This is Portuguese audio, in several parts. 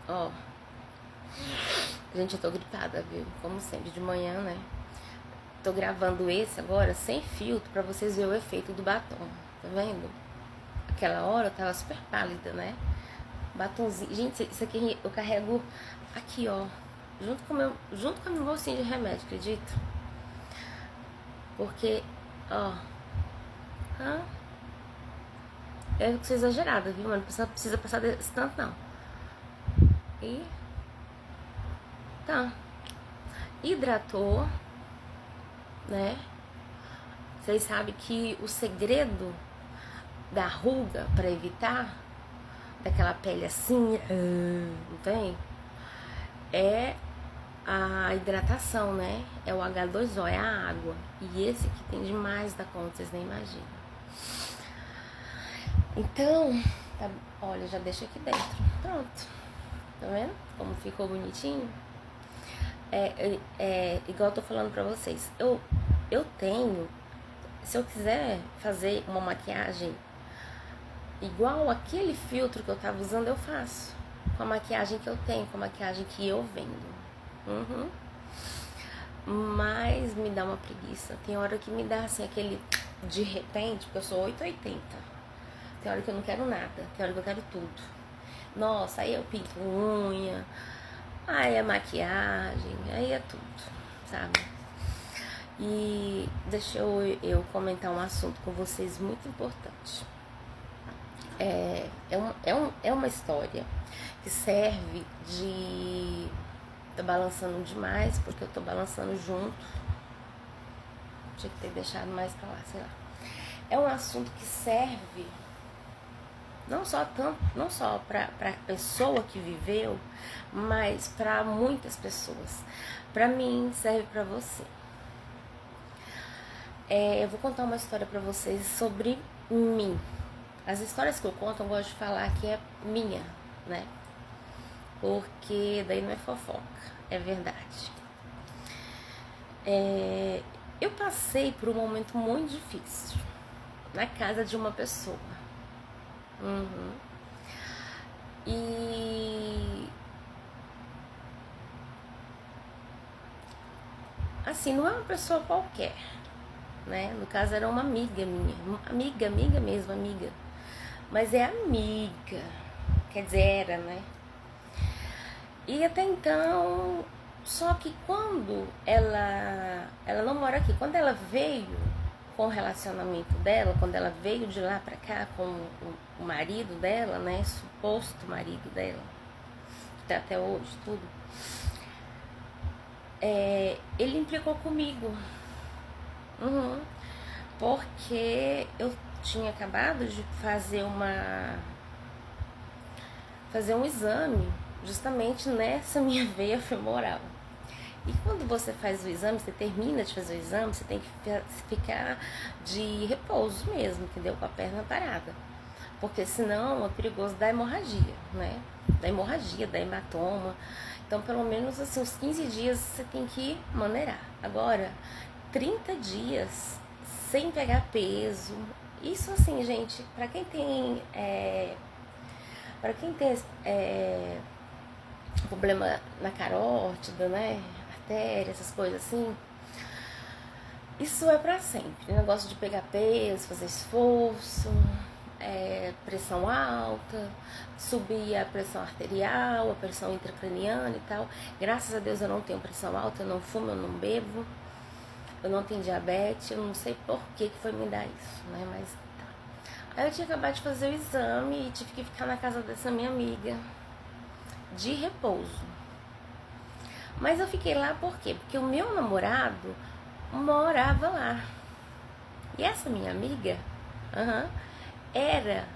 Ó, gente, eu tô gripada, viu? Como sempre, de manhã, né? Tô gravando esse agora sem filtro pra vocês verem o efeito do batom. Tá vendo? Aquela hora eu tava super pálida, né? Batonzinho. Gente, isso aqui eu carrego aqui, ó. Junto com a minha bolsinha de remédio, acredita? Porque, ó. Hã? Eu sou exagerada, viu, mano? Não precisa passar desse tanto, não. E tá. Hidratou, né? Vocês sabem que o segredo da ruga para evitar daquela pele assim, não tem? É a hidratação, né? É o H2O, é a água. E esse aqui tem demais da conta, vocês nem imaginam. Então, tá, olha, já deixa aqui dentro. Pronto. Tá vendo? Como ficou bonitinho? Igual eu tô falando pra vocês. Eu tenho, se eu quiser fazer uma maquiagem igual aquele filtro que eu tava usando, eu faço. Com a maquiagem que eu tenho, com a maquiagem que eu vendo. Uhum. Mas me dá uma preguiça. Tem hora que me dá assim aquele de repente, porque eu sou 880. Tem hora que eu não quero nada, tem hora que eu quero tudo. Nossa, aí eu pinto unha, aí é maquiagem, aí é tudo, sabe? E deixa eu comentar um assunto com vocês muito importante. É uma história que serve de. Tô balançando demais porque eu tô balançando junto. Tinha que ter deixado mais pra lá, sei lá. É um assunto que serve não só para a pessoa que viveu, mas para muitas pessoas. Para mim, serve para você. Eu vou contar uma história para vocês sobre mim. As histórias que eu conto, eu gosto de falar que é minha, né? Porque daí não é fofoca, é verdade. Eu passei por um momento muito difícil na casa de uma pessoa. Uhum. E assim, não é uma pessoa qualquer, né? No caso era uma amiga minha, amiga mesmo, amiga. Mas é amiga, quer dizer, era, né? E até então, só que quando ela não mora aqui, quando ela veio com o relacionamento dela, quando ela veio de lá pra cá com o marido dela, né? Suposto marido dela, que tá até hoje, tudo. Ele implicou comigo. Uhum. Porque eu tinha acabado de fazer um exame justamente nessa minha veia femoral. E quando você faz o exame, você termina de fazer o exame, você tem que ficar de repouso mesmo, entendeu? Com a perna parada. Porque senão é perigoso da hemorragia, né? Da hemorragia, da hematoma. Então, pelo menos assim, uns 15 dias você tem que maneirar. Agora, 30 dias sem pegar peso. Isso assim, gente, pra quem tem problema na carótida, né? Artéria, essas coisas assim. Isso é pra sempre. O negócio de pegar peso, fazer esforço, pressão alta, subir a pressão arterial, a pressão intracraniana e tal. Graças a Deus eu não tenho pressão alta, eu não fumo, eu não bebo, eu não tenho diabetes, eu não sei por que foi me dar isso, né? Mas tá. Aí eu tinha acabado de fazer o exame e tive que ficar na casa dessa minha amiga de repouso. Mas eu fiquei lá por quê? Porque o meu namorado morava lá. E essa minha amiga, era,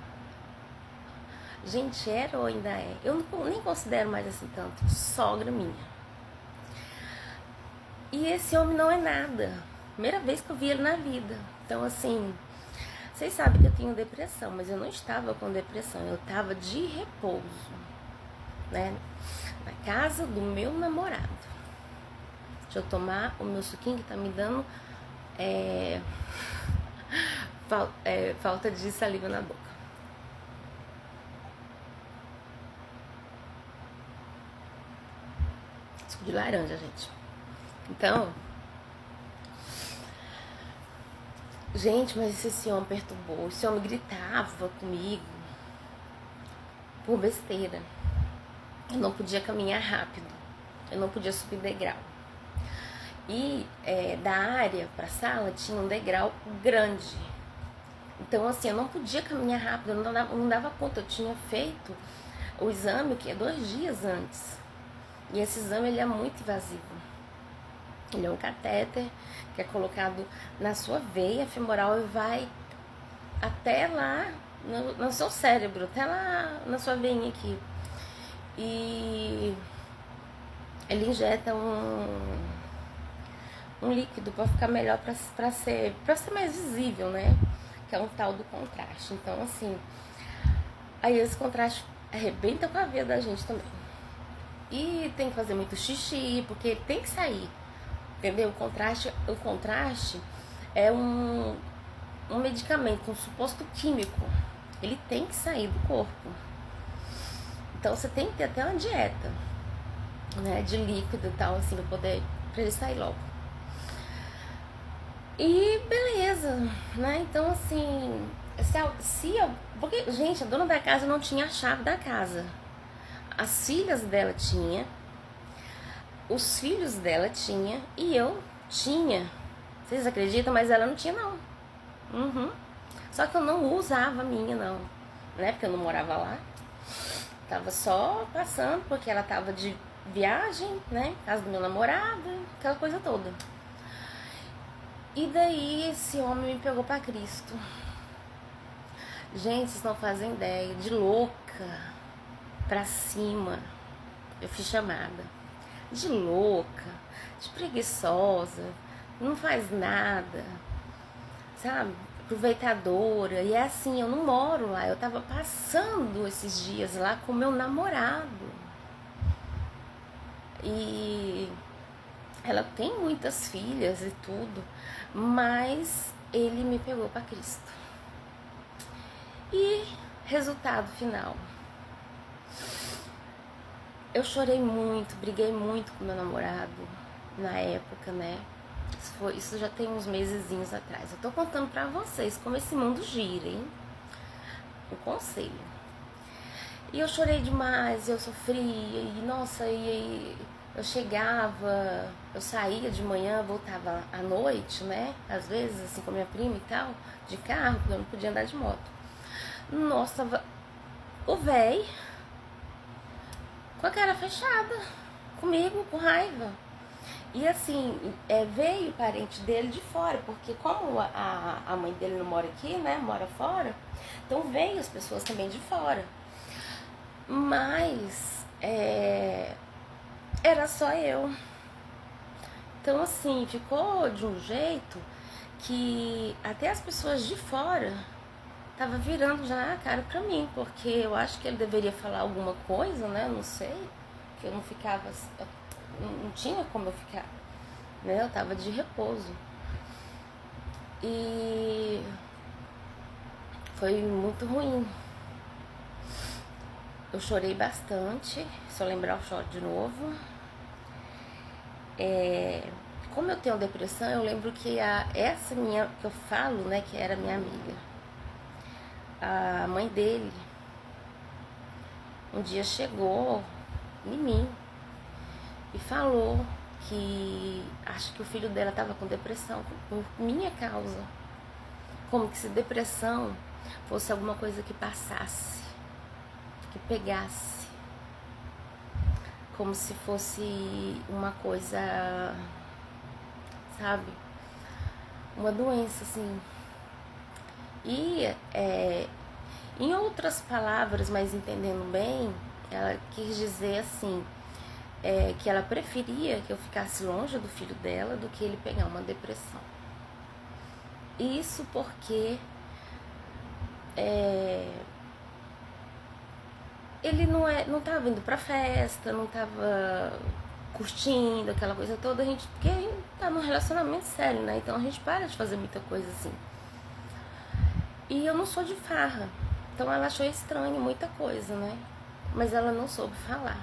gente, era ou ainda é, eu nem considero mais assim tanto, sogra minha. E esse homem não é nada. Primeira vez que eu vi ele na vida. Então, assim, vocês sabem que eu tenho depressão, mas eu não estava com depressão, eu estava de repouso, né? Na casa do meu namorado. Deixa eu tomar o meu suquinho que tá me dando falta de saliva na boca. Suco de laranja, gente. Então, gente, mas esse homem perturbou. Esse homem gritava comigo por besteira. Eu não podia caminhar rápido. Eu não podia subir degrau. E da área pra sala tinha um degrau grande. Então, assim, eu não podia caminhar rápido, eu não dava conta. Eu tinha feito o exame, que é 2 dias antes. E esse exame, ele é muito invasivo. Ele é um catéter que é colocado na sua veia femoral e vai até lá no seu cérebro, até lá na sua veinha aqui. E ele injeta um líquido para ficar melhor, para ser mais visível, né? Que é um tal do contraste. Então, assim, aí esse contraste arrebenta com a veia da gente também. E tem que fazer muito xixi, porque ele tem que sair, entendeu? O contraste é um medicamento, um suposto químico. Ele tem que sair do corpo. Então você tem que ter até uma dieta, né, de líquido e tal, assim, pra ele sair logo. E beleza, né? Então, assim, porque, gente, a dona da casa não tinha a chave da casa. As filhas dela tinha, os filhos dela tinha e eu tinha. Vocês acreditam? Mas ela não tinha, não. Só que eu não usava a minha, não, né? Porque eu não morava lá. Tava só passando, porque ela tava de viagem, né? Casa do meu namorado, aquela coisa toda. E daí esse homem me pegou pra Cristo. Gente, vocês não fazem ideia. De louca pra cima. Eu fui chamada. De louca, de preguiçosa, não faz nada, sabe? Aproveitadora. E é assim, eu não moro lá. Eu tava passando esses dias lá com meu namorado. E ela tem muitas filhas e tudo, mas ele me pegou pra Cristo. E resultado final, eu chorei muito, briguei muito com meu namorado na época, né? Isso já tem uns mesezinhos atrás. Eu tô contando pra vocês como esse mundo gira, hein? Um conselho. E eu chorei demais, eu sofria, e nossa, eu chegava, eu saía de manhã, voltava à noite, né? Às vezes, assim, com a minha prima e tal, de carro, porque eu não podia andar de moto. Nossa, o véi com a cara fechada, comigo, com raiva. E assim, veio parente dele de fora, porque como a mãe dele não mora aqui, né? Mora fora, então veio as pessoas também de fora. Mas era só eu. Então assim, ficou de um jeito que até as pessoas de fora tava virando já a cara pra mim, porque eu acho que ele deveria falar alguma coisa, né? Não sei, que eu não ficava, não tinha como eu ficar, né? Eu tava de repouso. E foi muito ruim. Eu chorei bastante, se eu lembrar eu choro de novo. Como eu tenho depressão, eu lembro que essa minha, que eu falo, né, que era minha amiga, a mãe dele, um dia chegou em mim e falou que acho que o filho dela estava com depressão por minha causa. Como que se depressão fosse alguma coisa que passasse, que pegasse. Como se fosse uma coisa, sabe? Uma doença, assim. E em outras palavras, mas entendendo bem, ela quis dizer assim, que ela preferia que eu ficasse longe do filho dela do que ele pegar uma depressão. Isso porque ele não tava indo pra festa, não tava curtindo aquela coisa toda, porque a gente tá num relacionamento sério, né? Então a gente para de fazer muita coisa assim. E eu não sou de farra, então ela achou estranho muita coisa, né? Mas ela não soube falar.